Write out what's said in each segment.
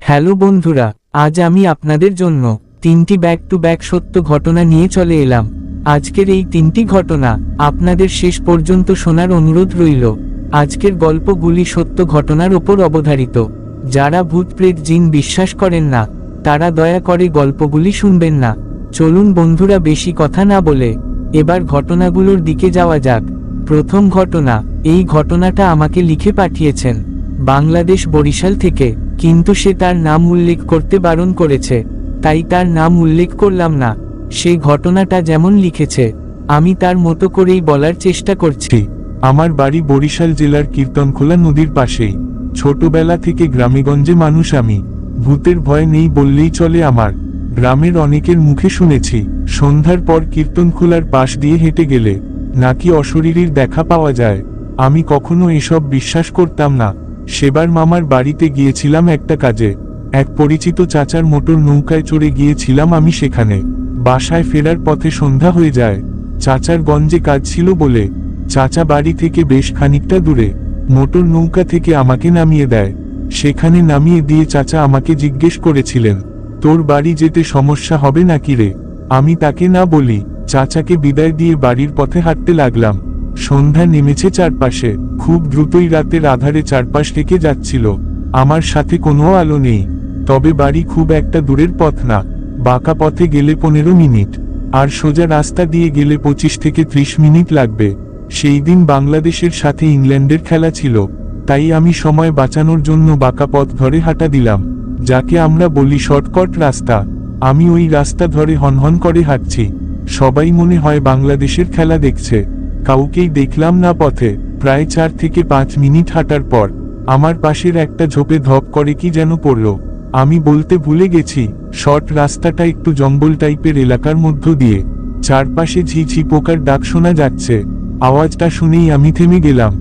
Hello বন্ধুরা, আজ আমি আপনাদের জন্য 3টি ব্যাক টু ব্যাক সত্য ঘটনা নিয়ে চলে এলাম। আজকের এই 3টি ঘটনা আপনাদের শেষ পর্যন্ত শোনার অনুরোধ রইল। আজকের গল্পগুলি সত্য ঘটনার ওপর অবধারিত। যারা ভূত প্রেত জিন বিশ্বাস করেন না, তারা দয়া করে গল্পগুলি শুনবেন না। চলুন বন্ধুরা, বেশি কথা না বলে এবার ঘটনাগুলোর দিকে যাওয়া যাক। প্রথম ঘটনা। এই ঘটনাটা আমাকে লিখে পাঠিয়েছেন বাংলাদেশ বরিশাল থেকে, কিন্তু সে তার নাম উল্লেখ করতে বারণ করেছে, তাই তার নাম উল্লেখ করলাম না। সেই ঘটনাটা যেমন লিখেছে আমি তার মতো করেই বলার চেষ্টা করছি। আমার বাড়ি বরিশাল জেলার কীর্তনখোলা নদীর পাশেই। ছোটবেলা থেকে গ্রামেগঞ্জে মানুষ আমি। ভূতের ভয় নেই বললেই চলে আমার। গ্রামের অনেকের মুখে শুনেছি সন্ধ্যার পর কীর্তনখোলার পাশ দিয়ে হেঁটে গেলে নাকি অশরীরীর দেখা পাওয়া যায়। আমি কখনো এসব বিশ্বাস করতাম না। সেবার মামার বাড়িতে গিয়েছিলাম একটা কাজে। এক পরিচিত চাচার মোটর নৌকায় চড়ে গিয়েছিলাম আমি সেখানে। বাসায় ফেরার পথে সন্ধ্যা হয়ে যায়। চাচার গঞ্জে কাজ ছিল বলে চাচা বাড়ি থেকে বেশ খানিকটা দূরে। মোটর নৌকা থেকে আমাকে নামিয়ে দেয়। সেখানে নামিয়ে দিয়ে চাচা আমাকে জিজ্ঞেস করেছিলেন, তোর বাড়ি যেতে সমস্যা হবে নাকি রে? আমি তাকে না বলি চাচাকে বিদায় দিয়ে বাড়ির পথে হাঁটতে লাগলাম। সন্ধ্যা নেমেছে চারপাশে। খুব দ্রুতই রাতের আধারে চারপাশ থেকে যাচ্ছিল। আমার সাথে কোনো আলো নেই। তবে বাড়ি খুব একটা দূরের পথ না। বাঁকা পথে গেলে 15 মিনিট, আর সোজা রাস্তা দিয়ে গেলে 25 থেকে 30 মিনিট লাগবে। সেই দিন বাংলাদেশের সাথে ইংল্যান্ডের খেলা ছিল, তাই আমি সময় বাঁচানোর জন্য বাঁকা পথ ধরে হাঁটা দিলাম, যাকে আমরা বলি শর্টকাট রাস্তা। আমি ওই রাস্তা ধরে হনহন করে হাঁটছি। সবাই মনে হয় বাংলাদেশের খেলা দেখছে। কাউকেই দেখলাম না পথে। প্রায় 4 থেকে 5 মিনিট হাঁটার পর আমার পাশের একটা ঝোপে ধপ করে কি যেন পড়ল। আমি বলতে ভুলে গেছি, শর্ট রাস্তাটা একটু জঙ্গল টাইপের এলাকার মধ্য দিয়ে। চারপাশে ঝিঝি পোকার ডাক শোনা যাচ্ছে। আওয়াজটা শুনেই আমি থেমে গেলাম।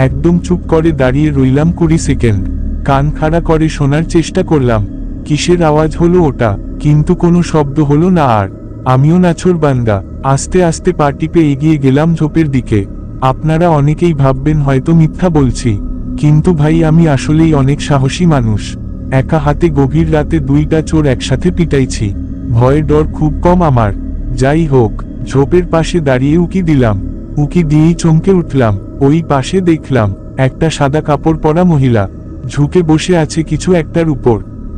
একদম চুপ করে দাঁড়িয়ে রইলাম 20 সেকেন্ড। কান খাড়া করে শোনার চেষ্টা করলাম কিসের আওয়াজ হলো ওটা, কিন্তু কোনো শব্দ হলো না। আর আমিও নাছোড়বান্দা আস্তে আস্তে পা টিপে এগিয়ে গেলাম ঝোপের দিকে। আপনারা অনেকেই ভাববেন হয়তো মিথ্যা বলছি, কিন্তু ভাই আমি আসলেই অনেক সাহসী মানুষ। একা হাতে গভীর রাতে 2টা চোর একসাথে পিটাইছি। ভয়ের ডর খুব কম আমার। যাই হোক, ঝোপের পাশে দাঁড়িয়ে উকি দিলাম। উকি দিয়েই চমকে উঠলাম। ওই পাশে দেখলাম একটা সাদা কাপড় পরা মহিলা ঝুঁকে বসে আছে কিছু একটার উপর।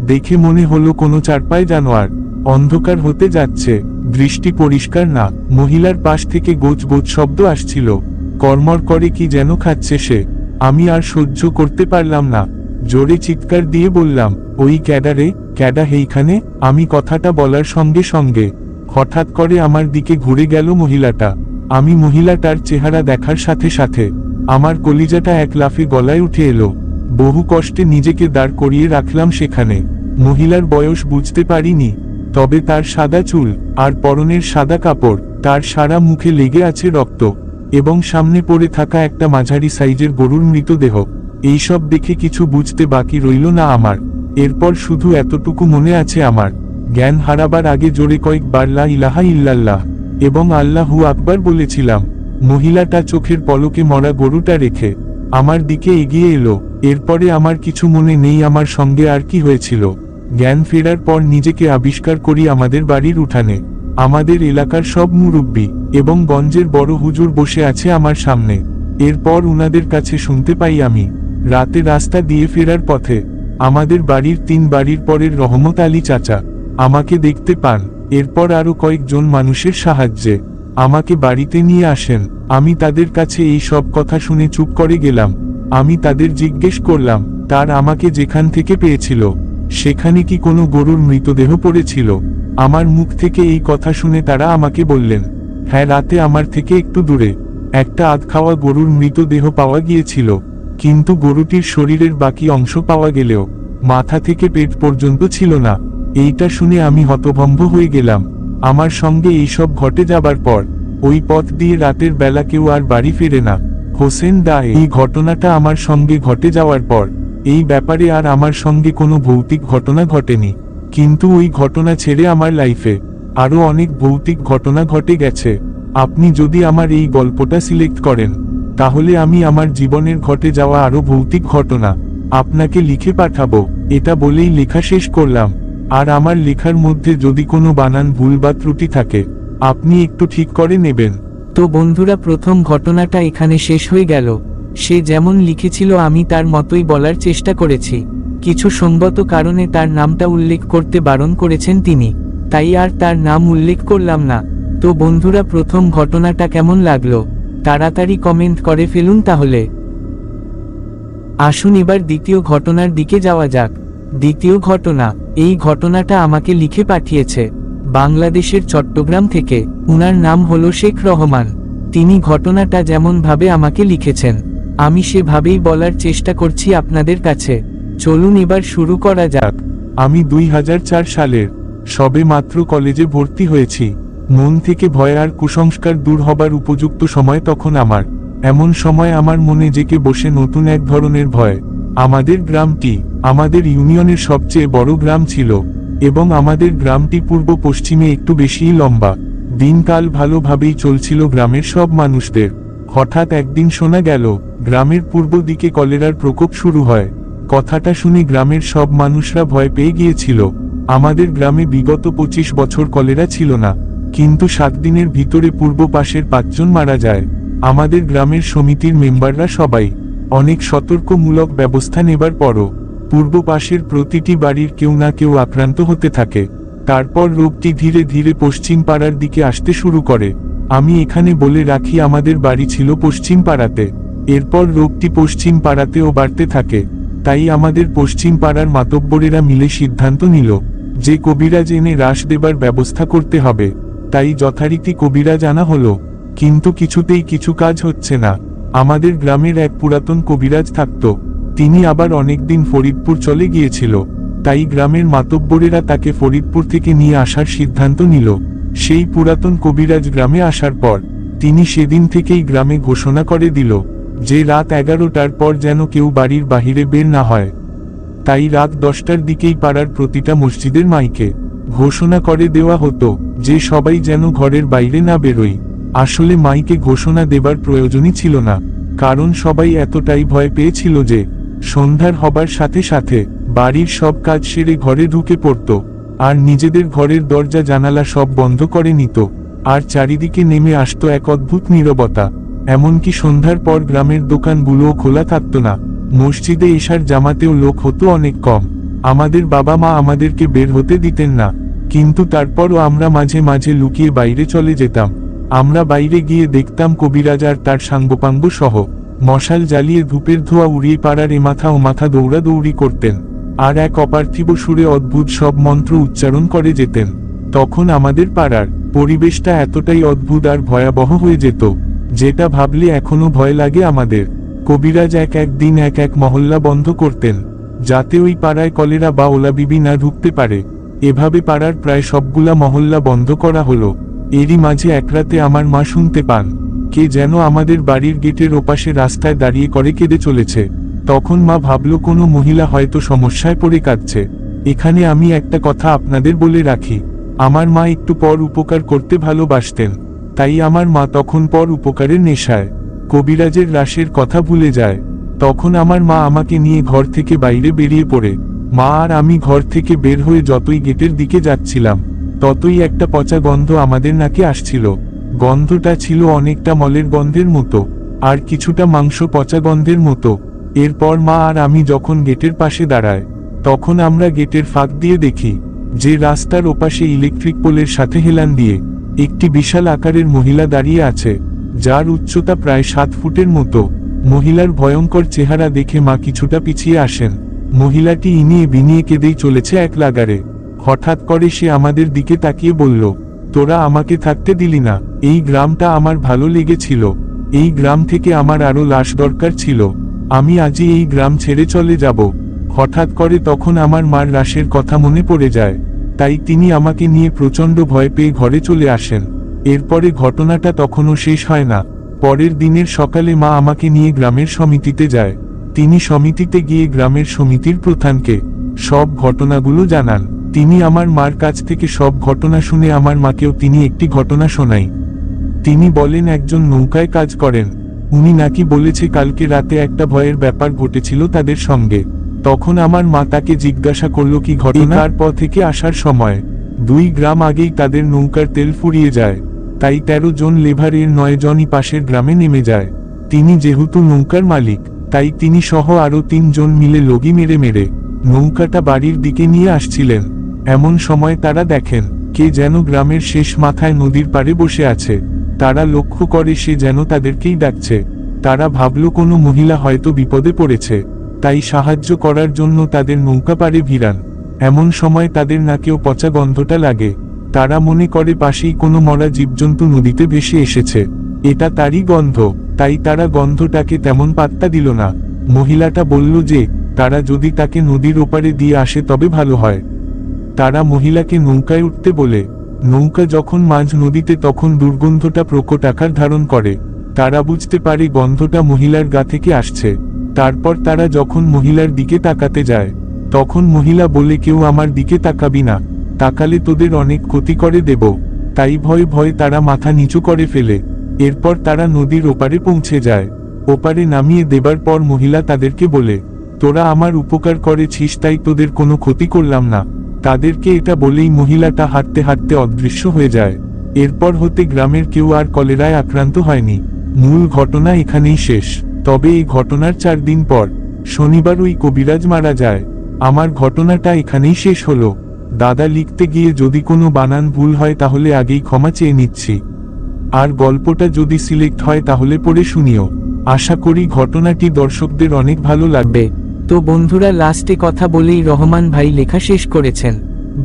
দেখে মনে হলো কোনো চারপায়ে জানোয়ার। অন্ধকার হতে যাচ্ছে, দৃষ্টি পরিষ্কার না। মহিলার পাশ থেকে গোছ গোছ শব্দ আসছিল। কর্মর করে কি যেন খাচ্ছে সে। আমি আর সহ্য করতে পারলাম না। জোরে চিৎকার দিয়ে বললাম, ওই ক্যাডা রে, ক্যাডা হেইখানে? আমি কথাটা বলার সঙ্গে সঙ্গে হঠাৎ করে আমার দিকে ঘুরে গেল মহিলাটা। আমি মহিলাটার চেহারা দেখার সাথে সাথে আমার কলিজাটা এক লাফে গলায় উঠে এলো। বহু কষ্টে নিজেকে দাঁড় করিয়ে রাখলাম সেখানে। মহিলার বয়স বুঝতে পারিনি, তবে তার সাদা চুল আর পরনের সাদা কাপড়। তার সারা মুখে লেগে আছে রক্ত, এবং সামনে পড়ে থাকা একটা মাঝারি সাইজের গরুর মৃতদেহ। এইসব দেখে কিছু বুঝতে বাকি রইল না আমার। এরপর শুধু এতটুকু মনে আছে, আমার জ্ঞান হারাবার আগে জোরে কয়েকবার লা ইলাহা ইল্লাল্লাহ এবং আল্লাহু আকবার বলেছিলাম। মহিলাটা চোখের পলকে মরা গরুটা রেখে আমার দিকে এগিয়ে এলো। এরপরে আমার কিছু মনে নেই আমার সঙ্গে আর কি হয়েছিল। জ্ঞান ফেরার পর নিজেকে আবিষ্কার করি আমাদের বাড়ির উঠানে। আমাদের এলাকার সব মুরব্বি এবং গঞ্জের বড় হুজুর বসে আছে আমার সামনে। এরপর উনাদের কাছে শুনতে পাই আমি রাতে রাস্তা দিয়ে ফেরার পথে আমাদের বাড়ির 3 বাড়ির পরের রহমত আলী চাচা আমাকে দেখতে পান। এরপর আরো কয়েকজন মানুষের সাহায্যে আমাকে বাড়িতে নিয়ে আসেন। আমি তাদের কাছে এই সব কথা শুনে চুপ করে গেলাম। আমি তাদের জিজ্ঞেস করলাম, তার আমাকে যেখান থেকে পেয়েছিল সেখানে কি কোনো গরুর মৃতদেহ পড়েছিল? আমার মুখ থেকে এই কথা শুনে তারা আমাকে বললেন, হ্যাঁ, রাতে আমার থেকে একটু দূরে একটা আধখাওয়া গরুর মৃতদেহ পাওয়া গিয়েছিল, কিন্তু গরুটির শরীরের বাকি অংশ পাওয়া গেলেও মাথা থেকে পেট পর্যন্ত ছিল না। এইটা শুনে আমি হতভম্ব হয়ে গেলাম। আমার সঙ্গে এইসব ঘটে যাবার পর ওই পথ দিয়ে রাতের বেলা কেউ আর বাড়ি ফেরে না। হোসেন দা, এই ঘটনাটা আমার সঙ্গে ঘটে যাওয়ার পর এই ব্যাপারে আর আমার সঙ্গে কোনো ভৌতিক ঘটনা ঘটেনি, কিন্তু ওই ঘটনা ছেড়ে আমার লাইফে আরো অনেক ভৌতিক ঘটনা ঘটে গেছে। আপনি যদি আমার এই গল্পটা সিলেক্ট করেন, তাহলে আমি আমার জীবনের ঘটে যাওয়া আরো ভৌতিক ঘটনা আপনাকে লিখে পাঠাবো। এটা বলেই লেখা শেষ করলাম। আর আমার লেখার মধ্যে যদি কোনো বানান ভুল বা ত্রুটি থাকে আপনি একটু ঠিক করে নেবেন। তো বন্ধুরা, প্রথম ঘটনাটা এখানে শেষ হয়ে গেল। সে যেমন লিখেছিল আমি তার মতোই বলার চেষ্টা করেছি। কিছু সঙ্গত কারণে তার নামটা উল্লেখ করতে বারণ করেছেন তিনি, তাই আর তার নাম উল্লেখ করলাম না। তো বন্ধুরা, প্রথম ঘটনাটা কেমন লাগলো তাড়াতাড়ি কমেন্ট করে ফেলুন তাহলে। আসুন এবার দ্বিতীয় ঘটনার দিকে যাওয়া যাক। দ্বিতীয় ঘটনা, এই ঘটনাটা আমাকে লিখে পাঠিয়েছে বাংলাদেশের চট্টগ্রাম থেকে। উনার নাম হলো শেখ রহমান। তিনি ঘটনাটা যেমন ভাবে আমাকে লিখেছেন আমি সেভাবেই বলার চেষ্টা করছি আপনাদের কাছে। চলুন এবার শুরু করা যাক। আমি 2004 সালের সবে মাত্র কলেজে ভর্তি হয়েছি। মন থেকে ভয় আর কুসংস্কার দূর হবার উপযুক্ত সময় তখন আমার। এমন সময় আমার মনে জেগে বসে নতুন এক ধরনের ভয়। আমাদের গ্রামটি আমাদের ইউনিয়নের সবচেয়ে বড় গ্রাম ছিল এবং আমাদের গ্রামটি পূর্ব পশ্চিমে একটু বেশিই লম্বা। দিনকাল ভালোভাবেই চলছিল গ্রামের সব মানুষদের। হঠাৎ একদিন শোনা গেল গ্রামের পূর্ব দিকে কলেরার প্রকোপ শুরু হয়। কথাটা শুনে গ্রামের সব মানুষরা ভয় পেয়ে গিয়েছিল। আমাদের গ্রামে বিগত 25 বছর কলেরা ছিল না, কিন্তু 7 দিনের ভিতরে পূর্ব পাশের 5 জন মারা যায়। আমাদের গ্রামের সমিতির মেম্বাররা সবাই অনেক সতর্কমূলক ব্যবস্থা নেবার পরও পূর্ব পাশের প্রতিটি বাড়ির কেউ না কেউ আক্রান্ত হতে থাকে। তারপর রোগটি ধীরে ধীরে পশ্চিম পাড়ার দিকে আসতে শুরু করে। আমি এখানে বলে রাখি আমাদের বাড়ি ছিল পশ্চিম পাড়াতে। এরপর রোগটি পশ্চিম পাড়াতেও বাড়তে থাকে। তাই আমাদের পশ্চিম পাড়ার মাতব্বরেরা মিলে সিদ্ধান্ত নিল যে কবিরাজ এনে হ্রাস দেবার ব্যবস্থা করতে হবে। তাই যথারীতি কবিরাজ আনা হলো, কিন্তু কিছুতেই কিছু কাজ হচ্ছে না। আমাদের গ্রামের এক পুরাতন কবিরাজ থাকত, তিনি আবার অনেকদিন ফরিদপুর চলে গিয়েছিল। তাই গ্রামের মাতব্বরেরা তাকে ফরিদপুর থেকে নিয়ে আসার সিদ্ধান্ত নিল। সেই পুরাতন কবিরাজ গ্রামে আসার পর তিনি সেদিন থেকেই গ্রামে ঘোষণা করে দিল যে রাত 11টার পর যেন কেউ বাড়ির বাহিরে বের না হয়। তাই রাত 10টার দিকেই পাড়ার প্রতিটা মসজিদের মাইকে ঘোষণা করে দেওয়া হতো যে সবাই যেন ঘরের বাইরে না বেরোয়। আসলে মাইকে ঘোষণা দেবার প্রয়োজনই ছিল না, কারণ সবাই এতটাই ভয় পেয়েছিল যে সন্ধ্যার হবার সাথে সাথে বাড়ির সব কাজ সেরে ঘরে ঢুকে পড়ত আর নিজেদের ঘরের দরজা জানালা সব বন্ধ করে নিত। আর চারিদিকে নেমে আসতো এক অদ্ভুত নীরবতা। এমনকি সন্ধ্যার পর গ্রামের দোকানগুলোও খোলা থাকত না। মসজিদে এশার জামাতেও লোক হতো অনেক কম। আমাদের বাবা মা আমাদেরকে বের হতে দিতেন না, কিন্তু তারপরও আমরা মাঝে মাঝে লুকিয়ে বাইরে চলে যেতাম। আমরা বাইরে গিয়ে দেখতাম কবিরাজ আর তার সাঙ্গপাঙ্গ সহ মশাল জ্বালিয়ে ধূপের ধোঁয়া উড়িয়ে পাড়ার এমাথা ও মাথা দৌড়াদৌড়ি করতেন আর এক অপার্থিব সুরে অদ্ভুত সব মন্ত্র উচ্চারণ করে যেতেন। তখন আমাদের পাড়ার পরিবেশটা এতটাই অদ্ভুত আর ভয়াবহ হয়ে যেত যেটা ভাবলে এখনো ভয় লাগে আমাদের। কবিরাজ একদিন এক মহল্লা বন্ধ করতেন যাতে ওই পাড়ায় কলেরা বা ওলাবিবি না ঢুকতে পারে। এভাবে পাড়ার প্রায় সবগুলা মহল্লা বন্ধ করা হলো। এরই মাঝে এক রাতে আমার মা শুনতে পান কে যেন আমাদের বাড়ির গেটের ওপাশে রাস্তায় দাঁড়িয়ে করে কেঁদে চলেছে। তখন মা ভাবল কোনো মহিলা হয়তো সমস্যায় পড়ে কাঁদছে। এখানে আমি একটা কথা আপনাদের বলে রাখি, আমার মা একটু পর উপকার করতে ভালোবাসতেন। তাই আমার মা তখন পর উপকারের নেশায় কবিরাজের লাশের কথা ভুলে যায়। তখন আমার মা আমাকে নিয়ে ঘর থেকে বাইরে বেরিয়ে পড়ে। মা আর আমি ঘর থেকে বের হয়ে যতই গেটের দিকে যাচ্ছিলাম ততই একটা পচা গন্ধ আমাদের নাকে আসছিল। গন্ধটা ছিল অনেকটা মলের গন্ধের মতো আর কিছুটা মাংস পচা গন্ধের মতো। এরপর মা আর আমি যখন গেটের পাশে দাঁড়ায় তখন আমরা গেটের ফাঁক দিয়ে দেখি যে রাস্তার ওপাশে ইলেকট্রিক পোলের সাথে হেলান দিয়ে একটি বিশাল আকারের মহিলা দাঁড়িয়ে আছে, যার উচ্চতা প্রায় 7 ফুটের মতো। মহিলার ভয়ঙ্কর চেহারা দেখে মা কিছুটা পিছিয়ে আসেন। মহিলাটি ইনিয়ে বিনিয়ে কেঁদেই চলেছে এক লাগারে। হঠাৎ করে সে আমাদের দিকে তাকিয়ে বলল, তোরা আমাকে থাকতে দিলি না, এই গ্রামটা আমার ভালো লেগেছিল, এই গ্রাম থেকে আমার আরো লাশ দরকার ছিল, আমি আজই এই গ্রাম ছেড়ে চলে যাব। হঠাৎ করে তখন আমার মার লাশের কথা মনে পড়ে যায়, তাই তিনি আমাকে নিয়ে প্রচণ্ড ভয় পেয়ে ঘরে চলে আসেন। এরপরে ঘটনাটা তখনও শেষ হয় না। পরের দিনের সকালে মা আমাকে নিয়ে গ্রামের সমিতিতে যায়। তিনি সমিতিতে গিয়ে গ্রামের সমিতির প্রধানকে সব ঘটনাগুলো জানান। তিনি আমার মার কাছ থেকে সব ঘটনা শুনে আমার মাকেও তিনি একটি ঘটনা শোনাই। তিনি বলেন একজন নৌকায় কাজ করেন, উনি নাকি বলেছে কালকে রাতে একটা ভয়ের ব্যাপার ঘটেছিল তাদের সঙ্গে। তখন আমার মা তাকে জিজ্ঞাসা করলো কি ঘটনা। তারপর থেকে আসার সময় 2 গ্রাম আগেই তাদের নৌকার তেল ফুরিয়ে যায়, তাই 13 জন লেভারের 9 জনই পাশের গ্রামে নেমে যায়। তিনি যেহেতু নৌকার মালিক, তাই তিনি সহ আরো 3 জন মিলে লগি মেরে মেরে নৌকাটা বাড়ির দিকে নিয়ে আসছিলেন। এমন সময় তারা দেখেন কে যেন গ্রামের শেষ মাথায় নদীর পাড়ে বসে আছে। তারা লক্ষ্য করে সে যেন তাদেরকেই ডাকছে। তারা ভাবল কোনো মহিলা হয়তো বিপদে পড়েছে, তাই সাহায্য করার জন্য তাদের নৌকা পাড়ে ভিড়ান। এমন সময় তাদের নাকেও পচা গন্ধটা লাগে। তারা মনে করে পাশেই কোনো মরা জীবজন্তু নদীতে ভেসে এসেছে, এটা তারই গন্ধ। তাই তারা গন্ধটাকে তেমন পাত্তা দিল না। মহিলাটা বলল যে তারা যদি তাকে নদীর ওপারে দিয়ে আসে তবে ভালো হয়। তারা মহিলাকে নৌকায় উঠতে বলে। নৌকা যখন মাঝ নদীতে তখন দুর্গন্ধটা প্রকট আকার ধারণ করে। তারা বুঝতে পারে গন্ধটা মহিলার গা থেকে আসছে। তারপর তারা যখন মহিলার দিকে তাকাতে যায়, তখন মহিলা বলে কেউ আমার দিকে তাকাবি না, তাকালে তোদের অনেক ক্ষতি করে দেব। তাই ভয়ে ভয়ে তারা মাথা নিচু করে ফেলে। এরপর তারা নদীর ওপারে পৌঁছে যায়। ওপারে নামিয়ে দেবার পর মহিলা তাদেরকে বলে, তোরা আমার উপকার করেছিস তাই তোদের কোনো ক্ষতি করলাম না। তাদেরকে এটা বলেই মহিলাটা হাঁটতে হাঁটতে অদৃশ্য হয়ে যায়। এরপর হতে গ্রামের কেউ আর কলেরায় আক্রান্ত হয়নি। মূল ঘটনা এখানেই শেষ। তবে এই ঘটনার 4 দিন পর শনিবার ওই কবিরাজ মারা যায়। আমার ঘটনাটা এখানেই শেষ হলো। দাদা লিখতে গিয়ে যদি কোনো বানান ভুল হয় তাহলে আগেই ক্ষমা চেয়ে নিচ্ছি। আর গল্পটা যদি সিলেক্ট হয় তাহলে পড়ে শুনিও। আশা করি ঘটনাটি দর্শকদের অনেক ভালো লাগবে। তো বন্ধুরা, লাস্টে কথা বলেই রহমান ভাই লেখা শেষ করেছেন।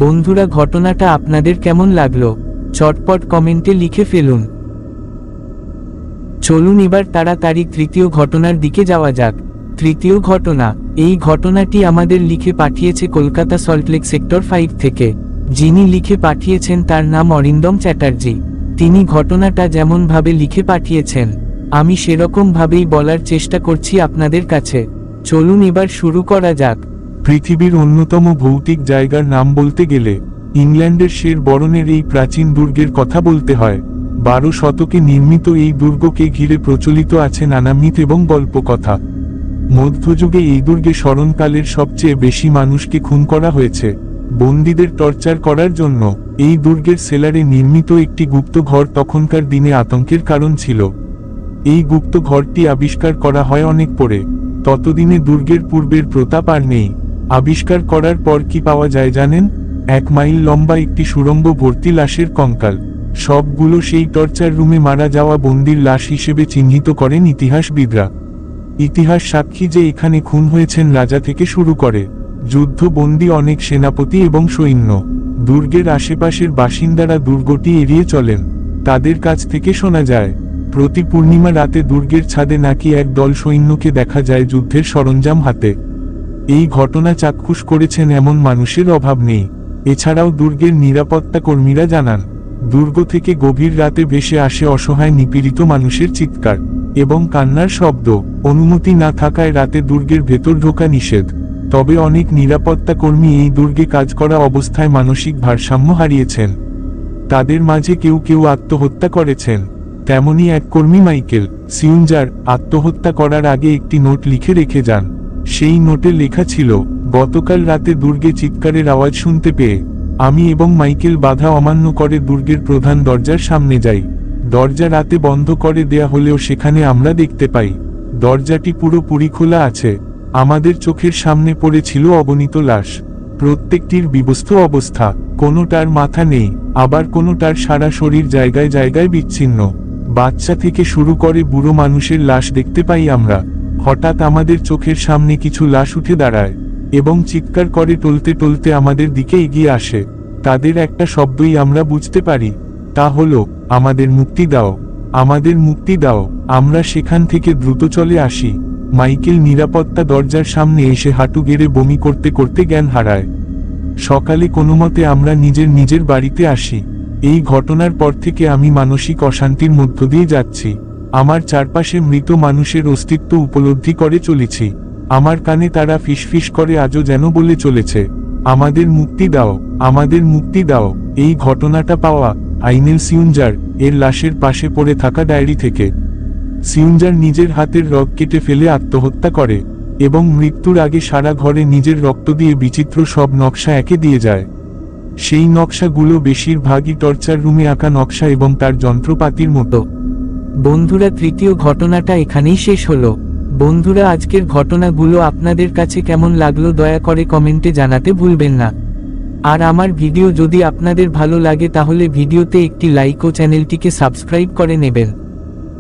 বন্ধুরা, ঘটনাটা আপনাদের কেমন লাগলো চটপট কমেন্টে লিখে ফেলুন। চলুন এবার তাড়াতাড়ি তৃতীয় ঘটনার দিকে যাওয়া যাক। তৃতীয় ঘটনা, এই ঘটনাটি আমাদের লিখে পাঠিয়েছে কলকাতা সল্টলেক সেক্টর 5 থেকে। যিনি লিখে পাঠিয়েছেন তার নাম অরিন্দম চ্যাটার্জি। তিনি ঘটনাটা যেমন ভাবে লিখে পাঠিয়েছেন আমি সেরকম ভাবেই বলার চেষ্টা করছি আপনাদের কাছে। চলুন এবার শুরু করা যাক। পৃথিবীর অন্যতম ভৌতিক জায়গার নাম বলতে গেলে ইংল্যান্ডের শের বরণের এই প্রাচীন দুর্গের কথা বলতে হয়। 12 শতকে নির্মিত এই দুর্গকে ঘিরে প্রচলিত আছে নানা মিথ এবং গল্পকথা। মধ্যযুগে এই দুর্গে স্মরণকালের সবচেয়ে বেশি মানুষকে খুন করা হয়েছে। বন্দীদের টর্চার করার জন্য এই দুর্গের সেলারে নির্মিত একটি গুপ্ত ঘর তখনকার দিনে আতঙ্কের কারণ ছিল। এই গুপ্ত ঘরটি আবিষ্কার করা হয় অনেক পরে। ততদিনে দুর্গের পূর্বের প্রতাপ আর নেই। আবিষ্কার করার পর কি পাওয়া যায় জানেন? 1 মাইল লম্বা একটি সুড়ঙ্গ ভর্তি লাশের কঙ্কাল। সবগুলো সেই টর্চার রুমে মারা যাওয়া বন্দির লাশ হিসেবে চিহ্নিত করেন ইতিহাসবিদরা। ইতিহাস সাক্ষী যে এখানে খুন হয়েছেন রাজা থেকে শুরু করে যুদ্ধবন্দী অনেক সেনাপতি এবং সৈন্য। দুর্গের আশেপাশের বাসিন্দারা দুর্গটি এড়িয়ে চলেন। তাদের কাছ থেকে শোনা যায় প্রতি পূর্ণিমা রাতে দুর্গের ছাদে নাকি এক দল সৈন্যকে দেখা যায় যুদ্ধের সরঞ্জাম হাতে। এই ঘটনা চাক্ষুষ করেছেন এমন মানুষের অভাব নেই। এছাড়াও দুর্গের নিরাপত্তা কর্মীরা জানান দুর্গ থেকে গভীর রাতে ভেসে আসে অসহায় নিপীড়িত মানুষের চিৎকার এবং কান্নার শব্দ। অনুমতি না থাকায় রাতে দুর্গের ভেতর ঢোকা নিষেধ। তবে অনেক নিরাপত্তা কর্মী এই দুর্গে কাজ করা অবস্থায় মানসিক ভারসাম্য হারিয়েছেন। তাদের মাঝে কেউ কেউ আত্মহত্যা করেছেন। তেমনি এক কর্মী মাইকেল সিউঞ্জার আত্মহত্যা করার আগে একটি নোট লিখে রেখে যান। সেই নোটে লেখা ছিল, গতকাল রাতে দুর্গে চিৎকারের আওয়াজ শুনতে পেয়ে আমি এবং মাইকেল বাধা অমান্য করে দুর্গের প্রধান দরজার সামনে যাই। দরজা রাতে বন্ধ করে দেয়া হলেও সেখানে আমরা দেখতে পাই দরজাটি পুরোপুরি খোলা আছে। আমাদের চোখের সামনে পড়েছিল অগণিত লাশ। প্রত্যেকটির বিবস্ত্র অবস্থা, কোনোটার মাথা নেই, আবার কোনোটার সারা শরীর জায়গায় জায়গায় বিচ্ছিন্ন। বাচ্চা থেকে শুরু করে বুড়ো মানুষের লাশ দেখতে পাই আমরা। হঠাৎ আমাদের চোখের সামনে কিছু লাশ উঠে দাঁড়ায় এবং চিৎকার করে টলতে টলতে আমাদের দিকে এগিয়ে আসে। তাদের একটা শব্দই আমরা বুঝতে পারি, তা হলো, আমাদের মুক্তি দাও, আমাদের মুক্তি দাও। আমরা সেখান থেকে দ্রুত চলে আসি। মাইকেল নিরাপত্তা দরজার সামনে এসে হাঁটু গেড়ে বমি করতে করতে জ্ঞান হারায়। সকালে কোনোমতে আমরা নিজের বাড়িতে আসি। এই ঘটনার পর থেকে আমি মানসিক অশান্তির মধ্য দিয়ে যাচ্ছি। আমার চারপাশে মৃত মানুষের অস্তিত্ব উপলব্ধি করে চলেছি। আমার কানে তারা ফিসফিস করে আজও যেন বলে চলেছে, আমাদের মুক্তি দাও, আমাদের মুক্তি দাও। এই ঘটনাটা পাওয়া আইনেল সিউঞ্জার এর লাশের পাশে পড়ে থাকা ডায়েরি থেকে। সিউঞ্জার নিজের হাতের রগ কেটে ফেলে আত্মহত্যা করে। এবং মৃত্যুর আগে সারা ঘরে নিজের রক্ত দিয়ে বিচিত্র সব নকশা এঁকে দিয়ে যায়। সেই নকশাগুলো বেশিরভাগই টর্চার রুমে আঁকা নকশা এবং তার যন্ত্রপাতির মতো। বন্ধুরা, তৃতীয় ঘটনাটা এখানেই শেষ হলো। বন্ধুরা, আজকের ঘটনাগুলো আপনাদের কাছে কেমন লাগলো দয়া করে কমেন্টে জানাতে ভুলবেন না। আর আমার ভিডিও যদি আপনাদের ভালো লাগে তাহলে ভিডিওতে একটি লাইক ও চ্যানেলটিকে সাবস্ক্রাইব করে নেবেন।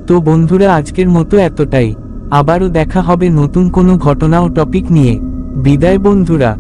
তো বন্ধুরা, আজকের মতো এতটাই। আবারও দেখা হবে নতুন কোনো ঘটনা ও টপিক নিয়ে। বিদায় বন্ধুরা।